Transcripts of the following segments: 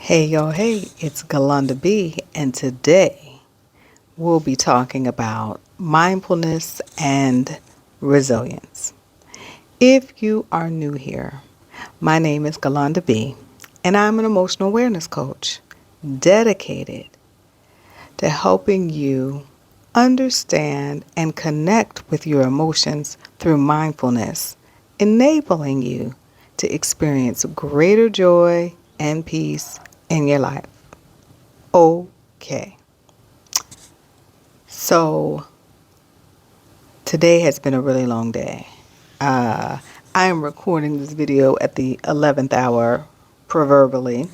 Hey yo, hey, it's Galanda B, and today we'll be talking about mindfulness and resilience. If you are new here, my name is Galanda B, and I'm an emotional awareness coach dedicated to helping you understand and connect with your emotions through mindfulness, enabling you to experience greater joy and peace in your life. Okay, so today has been a really long day. Uh, I am recording this video at the 11th hour, proverbially.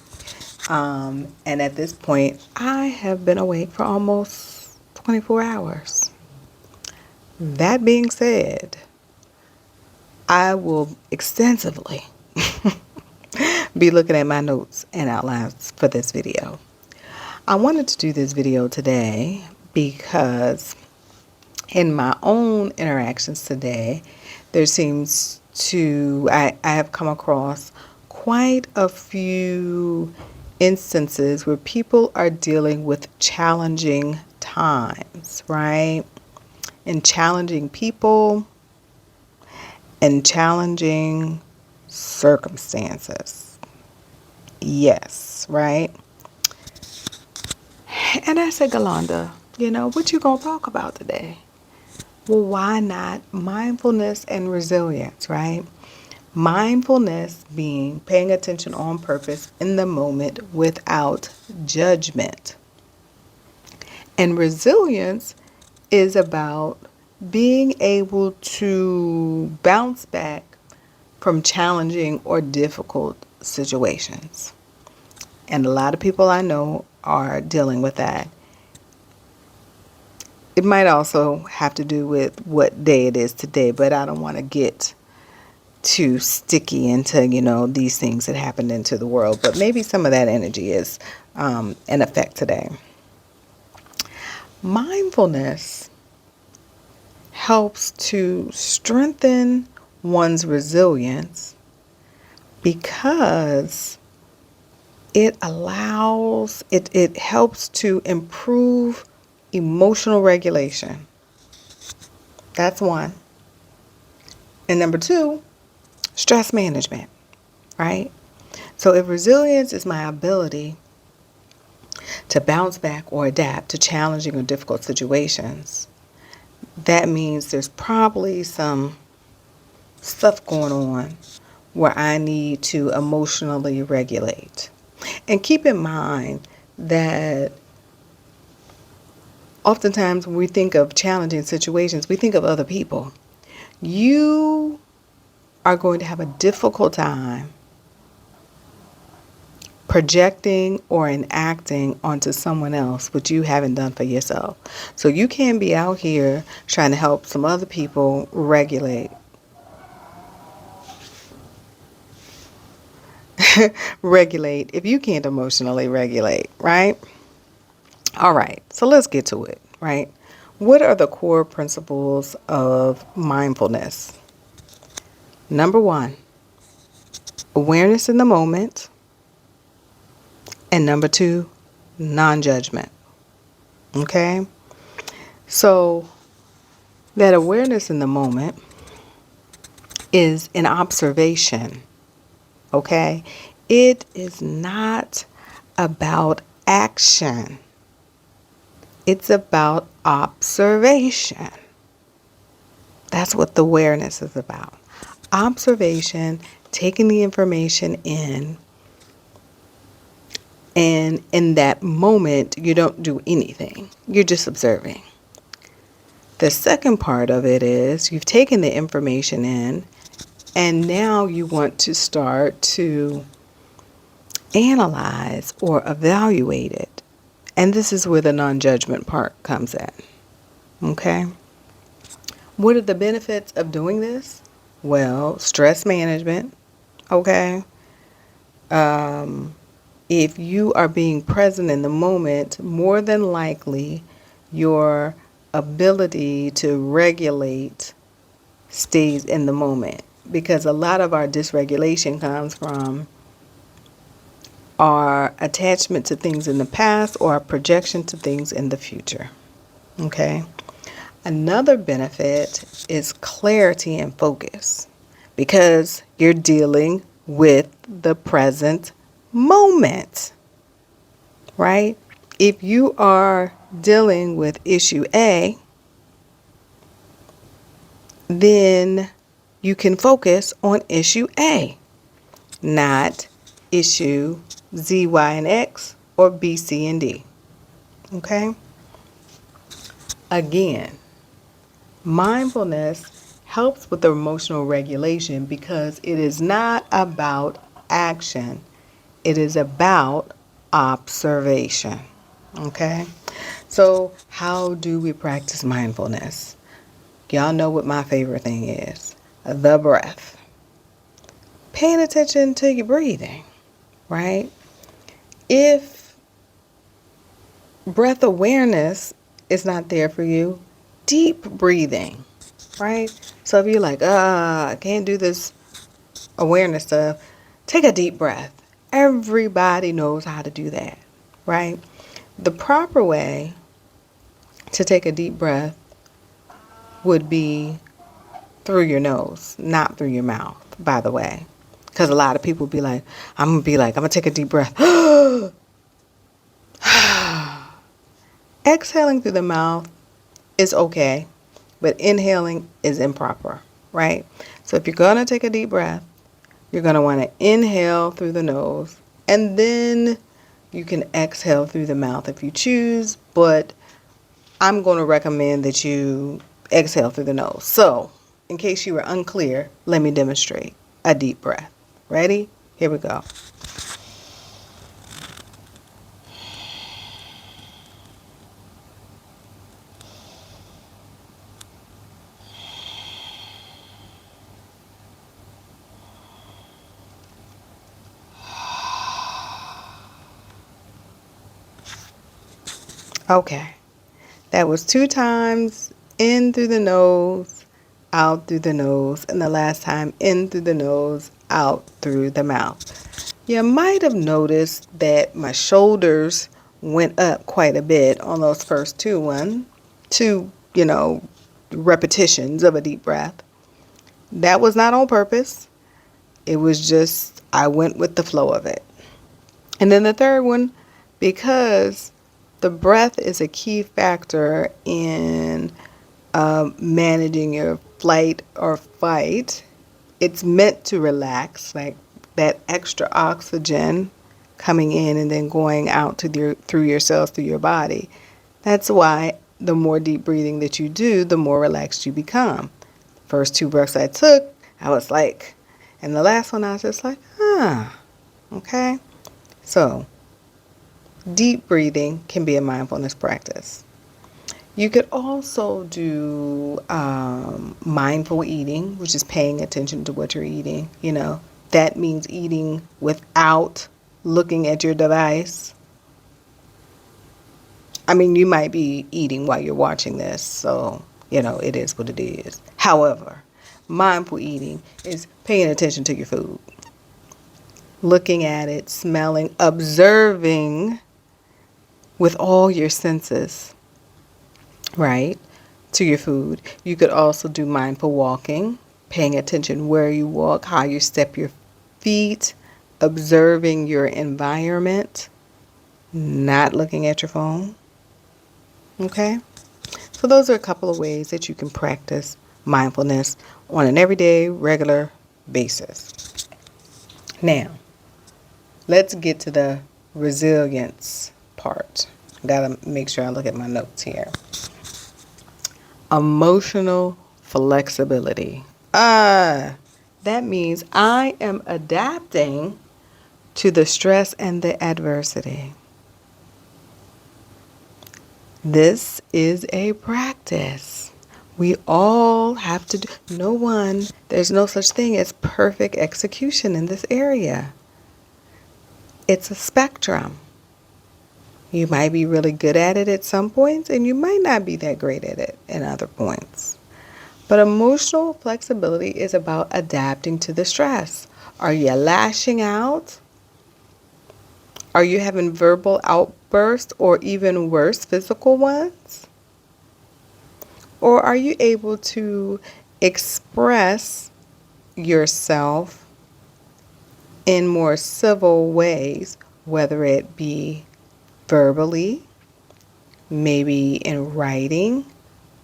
And at this point, I have been awake for almost 24 hours. That being said, I will extensively be looking at my notes and outlines for this video. I wanted to do this video today because in my own interactions today, I have come across quite a few instances where people are dealing with challenging times, right? And challenging people and challenging circumstances. Yes, right? And I said, Galanda, what you gonna talk about today? Well, why not mindfulness and resilience, right? Mindfulness being paying attention on purpose in the moment without judgment. And resilience is about being able to bounce back from challenging or difficult situations. And a lot of people I know are dealing with that. It might also have to do with what day it is today, but I don't want to get too sticky into, these things that happen into the world. But maybe some of that energy is in effect today. Mindfulness helps to strengthen one's resilience because it helps to improve emotional regulation. That's one. And number two, stress management, right? So if resilience is my ability to bounce back or adapt to challenging or difficult situations, that means there's probably some stuff going on where I need to emotionally regulate. And keep in mind that oftentimes when we think of challenging situations, we think of other people. You are going to have a difficult time projecting or enacting onto someone else what you haven't done for yourself. So you can't be out here trying to help some other people regulate if you can't emotionally regulate, right? All right, so let's get to it, right? What are the core principles of mindfulness? Number one, awareness in the moment. And number two, non-judgment. Okay? So that awareness in the moment is an observation. Okay? It is not about action. It's about observation. That's what the awareness is about. Observation, taking the information in, and in that moment, you don't do anything. You're just observing. The second part of it is you've taken the information in, and now you want to start to analyze or evaluate it. And this is where the non-judgment part comes in. Okay? What are the benefits of doing this? Well, stress management. Okay? If you are being present in the moment, more than likely your ability to regulate stays in the moment, because a lot of our dysregulation comes from our attachment to things in the past or our projection to things in the future. Okay? Another benefit is clarity and focus because you're dealing with the present moment, right? If you are dealing with issue A, then you can focus on issue A, not issue Z, Y, and X or B, C, and D. Okay? Again, mindfulness helps with the emotional regulation because it is not about action. It is about observation. Okay? So, how do we practice mindfulness? Y'all know what my favorite thing is: the breath. Paying attention to your breathing, right? If breath awareness is not there for you, deep breathing, right? So if you're like, I can't do this awareness stuff, take a deep breath. Everybody knows how to do that, right? The proper way to take a deep breath would be through your nose, not through your mouth, by the way. Because a lot of people be like, I'm going to take a deep breath. Exhaling through the mouth is okay, but inhaling is improper, right? So if you're going to take a deep breath, you're going to want to inhale through the nose, and then you can exhale through the mouth if you choose, but I'm going to recommend that you exhale through the nose. So, in case you were unclear, let me demonstrate a deep breath. Ready? Here we go. Okay. That was 2 times in through the nose, out through the nose, and the last time in through the nose, out through the mouth. You might have noticed that my shoulders went up quite a bit on those first two repetitions of a deep breath. That was not on purpose. It was just, I went with the flow of it. And then the third one, because the breath is a key factor in managing your flight or fight. It's meant to relax, like that extra oxygen coming in and then going out through your cells, through your body. That's why the more deep breathing that you do, the more relaxed you become. First 2 breaths I took, I was like, and the last one I was just like, okay. So, deep breathing can be a mindfulness practice. You could also do mindful eating, which is paying attention to what you're eating. That means eating without looking at your device. I mean, you might be eating while you're watching this, so, it is what it is. However, mindful eating is paying attention to your food, looking at it, smelling, observing with all your senses, right, to your food. You could also do mindful walking, paying attention where you walk, how you step your feet, observing your environment, not looking at your phone. Okay? So those are a couple of ways that you can practice mindfulness on an everyday, regular basis. Now, let's get to the resilience part. Gotta make sure I look at my notes here. Emotional flexibility. That means I am adapting to the stress and the adversity. This is a practice. We all have to do. There's no such thing as perfect execution in this area. It's a spectrum. You might be really good at it at some points, and you might not be that great at it at other points. But emotional flexibility is about adapting to the stress. Are you lashing out? Are you having verbal outbursts or even worse, physical ones? Or are you able to express yourself in more civil ways, whether it be verbally, maybe in writing,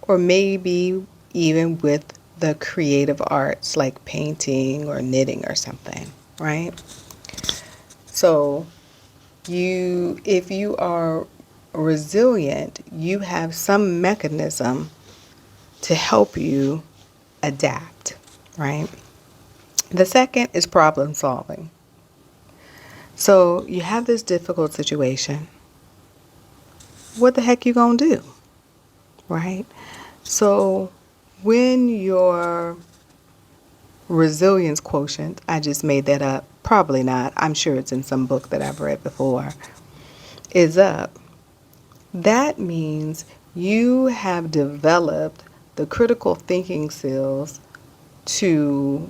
or maybe even with the creative arts like painting or knitting or something, right? So if you are resilient, you have some mechanism to help you adapt, right? The second is problem solving. So you have this difficult situation. What the heck you gonna do, right? So when your resilience quotient, I just made that up, probably not, I'm sure it's in some book that I've read before, is up, that means you have developed the critical thinking skills to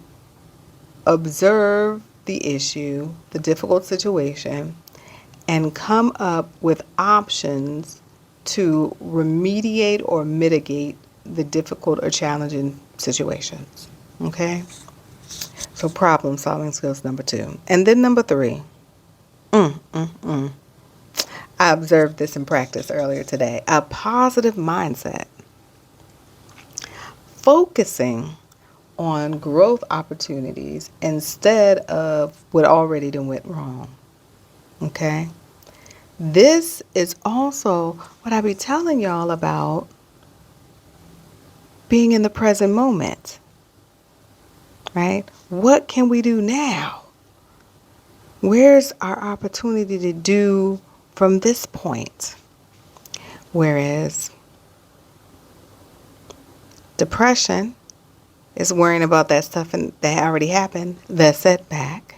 observe the issue, the difficult situation, and come up with options to remediate or mitigate the difficult or challenging situations. Okay? So problem solving skills number 2. And then number 3. I observed this in practice earlier today. A positive mindset. Focusing on growth opportunities instead of what already done went wrong. Okay? This is also what I be telling y'all about being in the present moment. Right? What can we do now? Where's our opportunity to do from this point? Whereas depression is worrying about that stuff that already happened, the setback.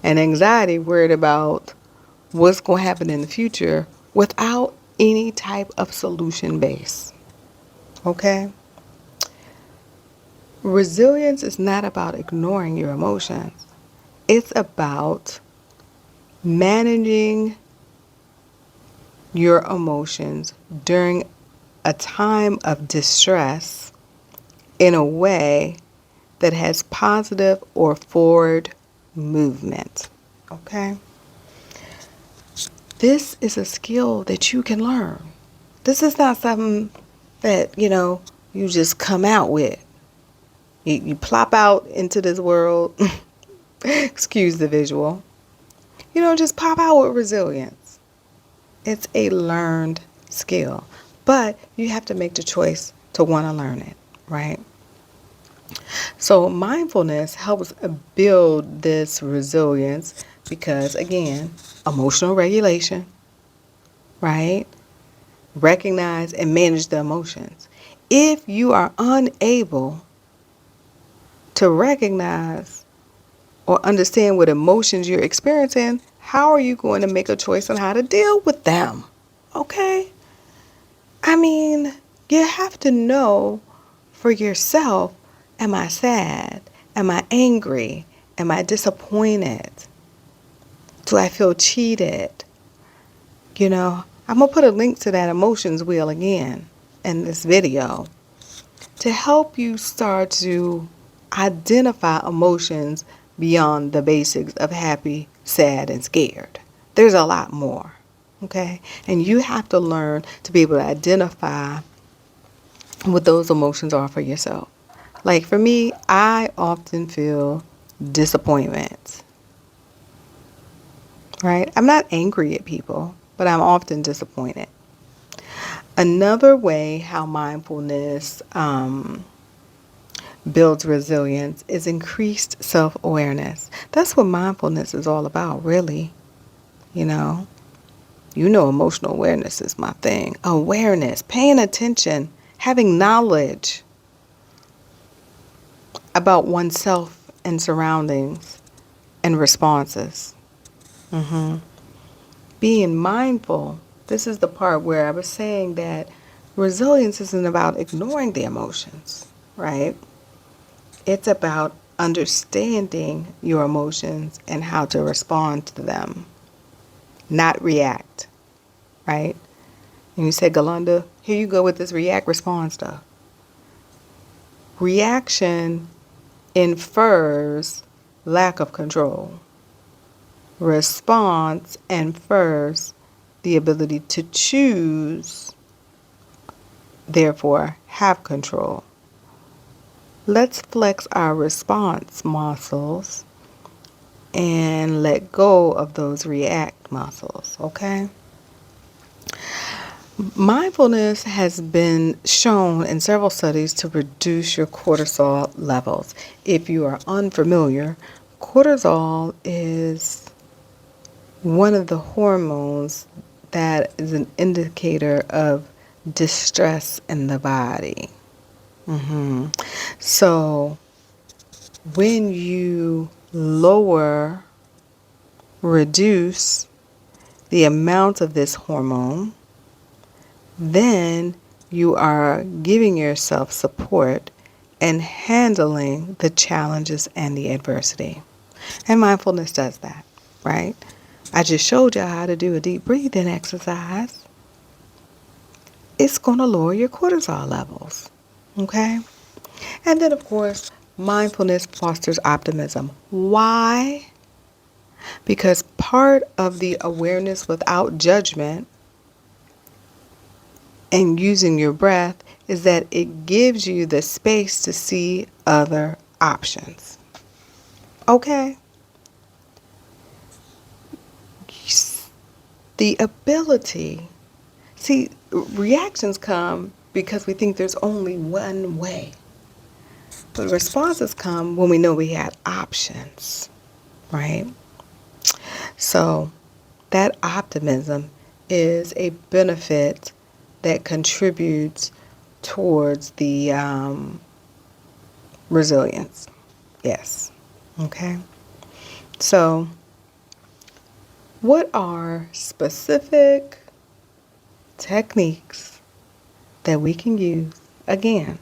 And anxiety worried about what's going to happen in the future without any type of solution base. Okay? Resilience is not about ignoring your emotions. It's about managing your emotions during a time of distress in a way that has positive or forward movement. Okay? This is a skill that you can learn. This is not something that, you just come out with. You plop out into this world, excuse the visual. You don't just pop out with resilience. It's a learned skill. But you have to make the choice to want to learn it, right? So mindfulness helps build this resilience because, again, emotional regulation, right? Recognize and manage the emotions. If you are unable to recognize or understand what emotions you're experiencing, how are you going to make a choice on how to deal with them? Okay? I mean, you have to know for yourself, am I sad? Am I angry? Am I disappointed? Do I feel cheated? I'm going to put a link to that emotions wheel again in this video to help you start to identify emotions beyond the basics of happy, sad, and scared. There's a lot more, okay? And you have to learn to be able to identify what those emotions are for yourself. Like for me, I often feel disappointment, right? I'm not angry at people, but I'm often disappointed. Another way how mindfulness builds resilience is increased self-awareness. That's what mindfulness is all about, really. You know, emotional awareness is my thing. Awareness, paying attention, having knowledge about oneself and surroundings and responses. Being mindful, this is the part where I was saying that resilience isn't about ignoring the emotions, right? It's about understanding your emotions and how to respond to them. not react, right? And you say, Galunda, here you go with this react response stuff. Reaction infers lack of control. Response infers the ability to choose, therefore have control. Let's flex our response muscles and let go of those react muscles, okay? Mindfulness has been shown in several studies to reduce your cortisol levels. If you are unfamiliar, cortisol is one of the hormones that is an indicator of distress in the body. So when you reduce the amount of this hormone, then you are giving yourself support and handling the challenges and the adversity. And mindfulness does that, right? I just showed you how to do a deep breathing exercise. It's going to lower your cortisol levels, okay? And then, of course, mindfulness fosters optimism. Why? Because part of the awareness without judgment and using your breath is that it gives you the space to see other options. Okay? The ability, see, reactions come because we think there's only one way. But responses come when we know we have options, right? So that optimism is a benefit that contributes towards the resilience. Yes. Okay. So what are specific techniques that we can use, again,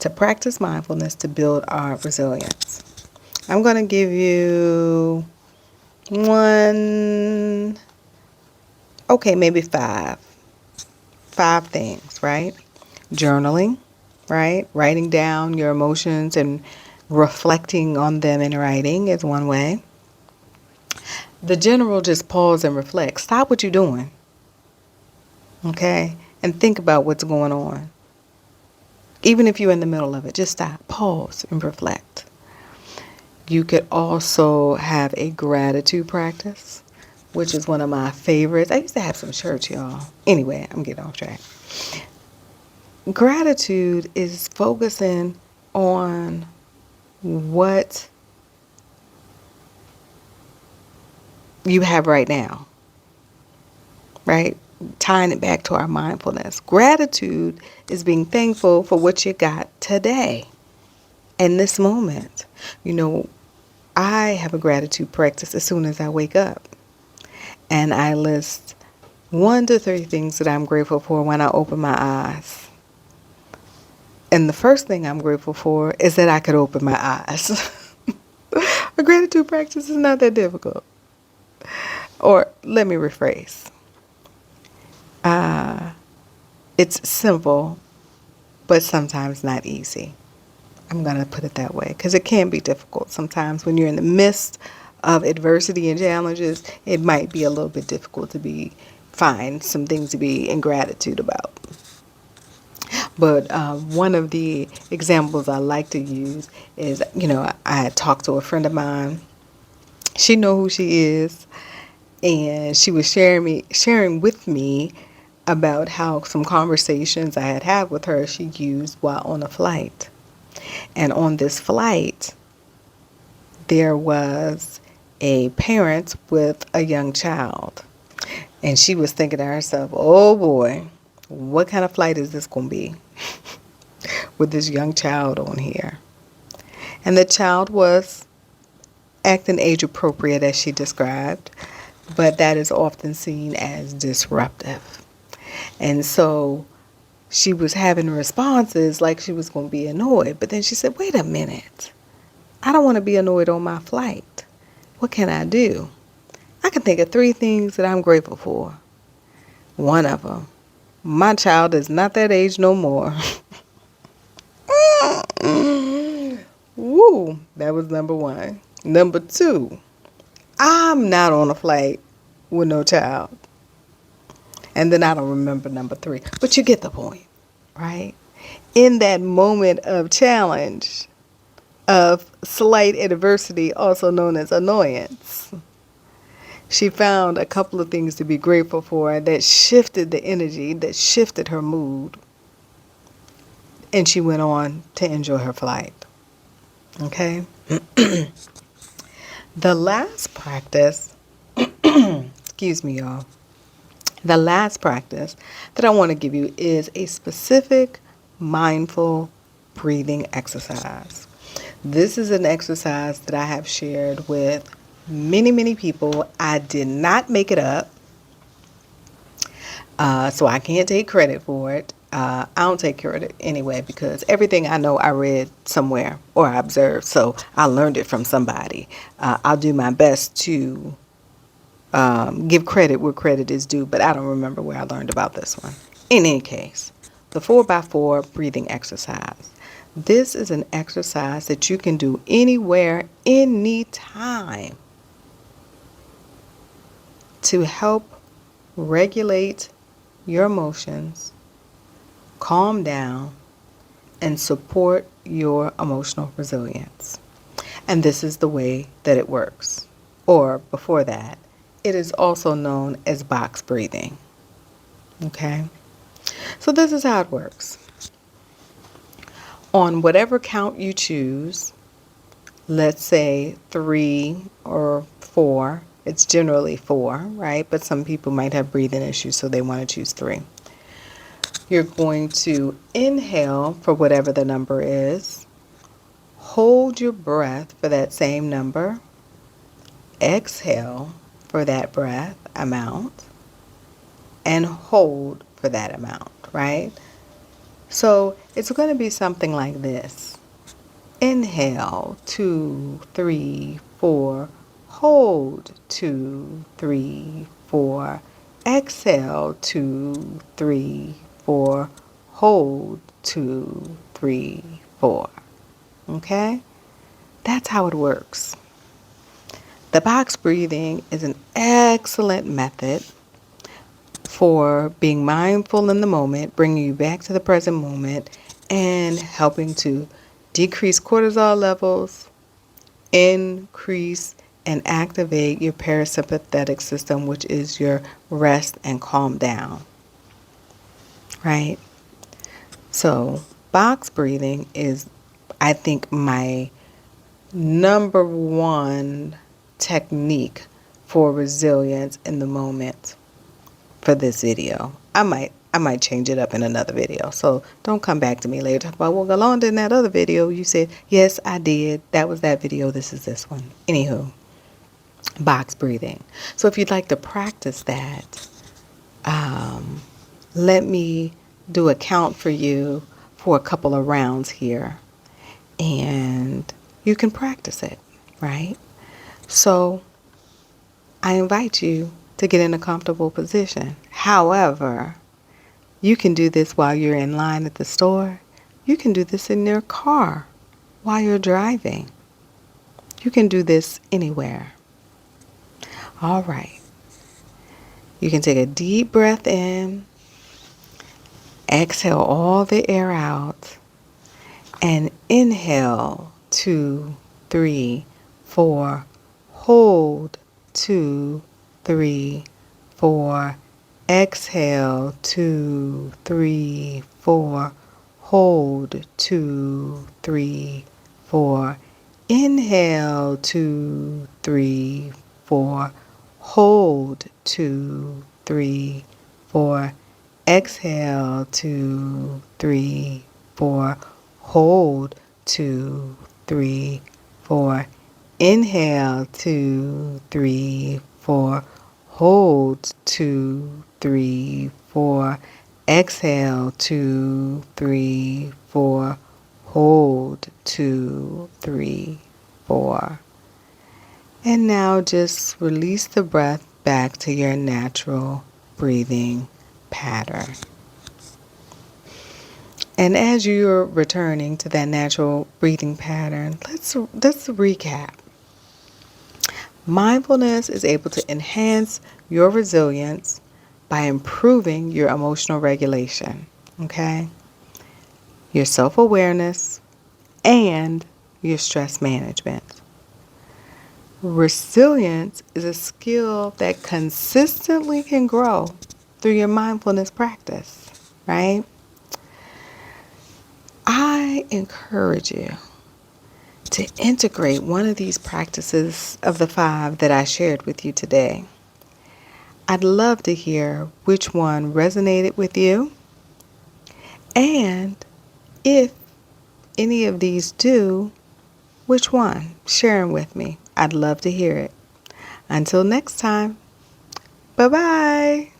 to practice mindfulness to build our resilience? I'm going to give you maybe five things, right? Journaling, right? Writing down your emotions and reflecting on them in writing is one way. The general, just pause and reflect. Stop what you're doing, okay? And think about what's going on. Even if you're in the middle of it, just stop, pause, and reflect. You could also have a gratitude practice, which is one of my favorites. I used to have some shirts, y'all. Anyway, I'm getting off track. Gratitude is focusing on what you have right now, right? Tying it back to our mindfulness. Gratitude is being thankful for what you got today, in this moment. You know, I have a gratitude practice as soon as I wake up. And I list 1 to 3 things that I'm grateful for when I open my eyes. And the first thing I'm grateful for is that I could open my eyes. A gratitude practice is not that difficult. Or let me rephrase. It's simple, but sometimes not easy. I'm going to put it that way because it can be difficult. Sometimes when you're in the midst of adversity and challenges, it might be a little bit difficult to find some things to be in gratitude about. But one of the examples I like to use is, I had talked to a friend of mine. She know who she is, and she was sharing with me about how some conversations I had with her she used while on a flight. And on this flight, there was a parent with a young child. And she was thinking to herself, oh boy, what kind of flight is this going to be with this young child on here? And the child was acting age appropriate, as she described, but that is often seen as disruptive. And so she was having responses like she was going to be annoyed. But then she said, wait a minute. I don't want to be annoyed on my flight. What can I do? I can think of 3 things that I'm grateful for. One of them, my child is not that age no more. Woo, that was number 1. Number 2, I'm not on a flight with no child. And then I don't remember number 3, but you get the point, right? In that moment of challenge, of slight adversity, also known as annoyance, she found a couple of things to be grateful for that shifted the energy, that shifted her mood, and she went on to enjoy her flight. Okay? The last practice, excuse me, y'all. The last practice that I want to give you is a specific mindful breathing exercise. This is an exercise that I have shared with many, many people. I did not make it up, so I can't take credit for it. I don't take credit anyway because everything I know I read somewhere or I observed, so I learned it from somebody. I'll do my best to give credit where credit is due, but I don't remember where I learned about this one. In any case, the 4x4 breathing exercise. This is an exercise that you can do anywhere, anytime, to help regulate your emotions, calm down, and support your emotional resilience. And this is the way that it works. Or before that, it is also known as box breathing. Okay? So this is how it works. On whatever count you choose, let's say 3 or 4, it's generally 4, right? But some people might have breathing issues, so they want to choose 3. You're going to inhale for whatever the number is, hold your breath for that same number, exhale for that breath amount, and hold for that amount, right? So it's going to be something like this. Inhale, 2, 3, 4. Hold, 2, 3, 4. Exhale, 2, 3, 4. Hold, 2, 3, 4. Okay? That's how it works. The box breathing is an excellent method for being mindful in the moment, bringing you back to the present moment, and helping to decrease cortisol levels, increase and activate your parasympathetic system, which is your rest and calm down. Right? So, box breathing is, I think, my number 1 technique for resilience in the moment for this video. I might change it up in another video. So don't come back to me later talk about, well, Galonda, in that other video you said, yes, I did. That was that video. This is this one. Anywho, box breathing. So if you'd like to practice that, let me do a count for you for a couple of rounds here. And you can practice it, right? So I invite you to get in a comfortable position. However, you can do this while you're in line at the store. You can do this in your car while you're driving. You can do this anywhere. All right. You can take a deep breath in, exhale all the air out, and inhale 2, 3, 4. Hold 2, 3, 4. Exhale 2, 3, 4. Hold 2, 3, 4. Inhale 2, 3, 4. Hold 2, 3, 4. Exhale 2, 3, 4. Hold 2, 3, 4. Inhale 2, 3, 4. Hold 2, 3, 4. Exhale 2, 3, 4. Hold 2, 3, 4. And now just release the breath back to your natural breathing pattern. And as you're returning to that natural breathing pattern, let's recap. Mindfulness is able to enhance your resilience by improving your emotional regulation, okay? Your self-awareness and your stress management. Resilience is a skill that consistently can grow through your mindfulness practice, right? I encourage you to integrate one of these practices of the 5 that I shared with you today. I'd love to hear which one resonated with you, and if any of these do, which one? Share them with me. I'd love to hear it. Until next time, bye-bye.